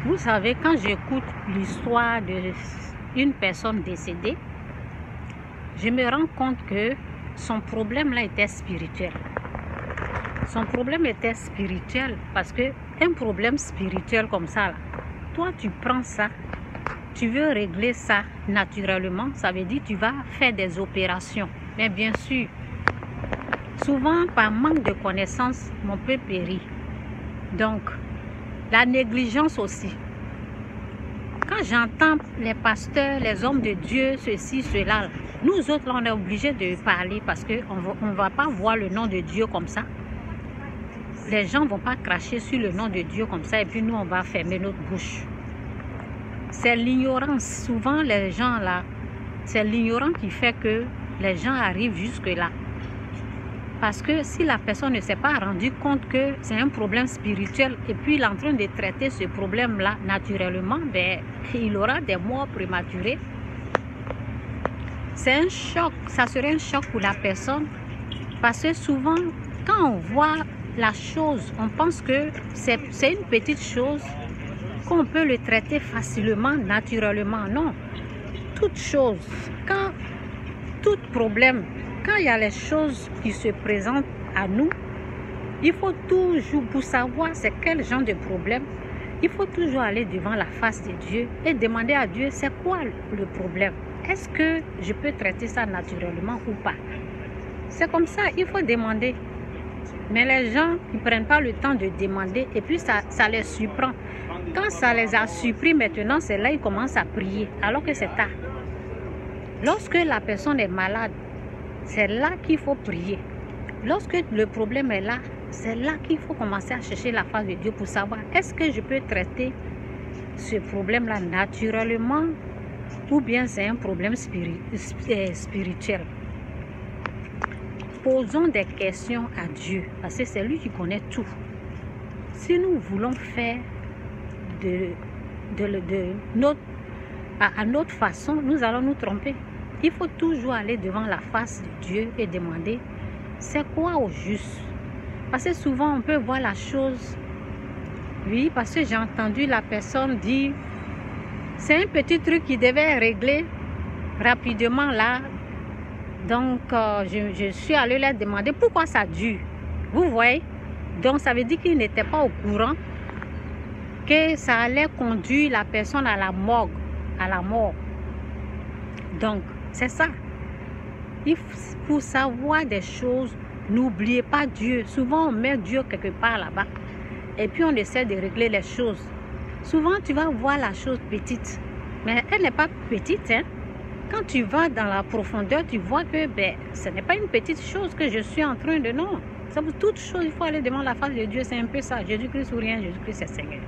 Vous savez, quand j'écoute l'histoire d'une personne décédée, je me rends compte que son problème là était spirituel. Son problème était spirituel parce que un problème spirituel comme ça, là, toi tu prends ça, tu veux régler ça naturellement, ça veut dire que tu vas faire des opérations. Mais bien sûr, souvent par manque de connaissances, mon peuple périt. Donc, la négligence aussi. Quand j'entends les pasteurs, les hommes de Dieu, ceci, cela, nous autres, on est obligés de parler parce qu'on ne va pas voir le nom de Dieu comme ça. Les gens ne vont pas cracher sur le nom de Dieu comme ça et puis nous, on va fermer notre bouche. C'est l'ignorance. Souvent, les gens là, c'est l'ignorance qui fait que les gens arrivent jusque-là. Parce que si la personne ne s'est pas rendue compte que c'est un problème spirituel et puis il est en train de traiter ce problème-là naturellement, ben, il aura des morts prématurées. C'est un choc, ça serait un choc pour la personne. Parce que souvent, quand on voit la chose, on pense que c'est une petite chose, qu'on peut le traiter facilement, naturellement. Non, toute chose, quand tout problème, quand il y a les choses qui se présentent à nous, il faut toujours, pour savoir c'est quel genre de problème, il faut toujours aller devant la face de Dieu et demander à Dieu c'est quoi le problème. Est-ce que je peux traiter ça naturellement ou pas? C'est comme ça, il faut demander. Mais les gens ne prennent pas le temps de demander et puis ça les surprend. Quand ça les a surpris maintenant, c'est là qu'ils commencent à prier, alors que c'est tard. Lorsque la personne est malade, c'est là qu'il faut prier. Lorsque le problème est là, c'est là qu'il faut commencer à chercher la face de Dieu pour savoir est-ce que je peux traiter ce problème-là naturellement ou bien c'est un problème spirituel. Posons des questions à Dieu parce que c'est lui qui connaît tout. Si nous voulons faire à notre façon, nous allons nous tromper. Il faut toujours aller devant la face de Dieu et demander c'est quoi au juste. Parce que souvent on peut voir la chose. Oui, parce que j'ai entendu la personne dire c'est un petit truc qui devait régler rapidement là. Donc je suis allée leur demander pourquoi ça dure. Vous voyez? Donc ça veut dire qu'ils n'étaient pas au courant que ça allait conduire la personne à la morgue, à la mort. Donc c'est ça. Pour savoir des choses, n'oubliez pas Dieu. Souvent, on met Dieu quelque part là-bas. Et puis, on essaie de régler les choses. Souvent, tu vas voir la chose petite. Mais elle n'est pas petite. Hein? Quand tu vas dans la profondeur, tu vois que ce n'est pas une petite chose que je suis en train de... Non. Ça, pour toute chose, il faut aller devant la face de Dieu. C'est un peu ça. Jésus-Christ ou rien, Jésus-Christ est Seigneur.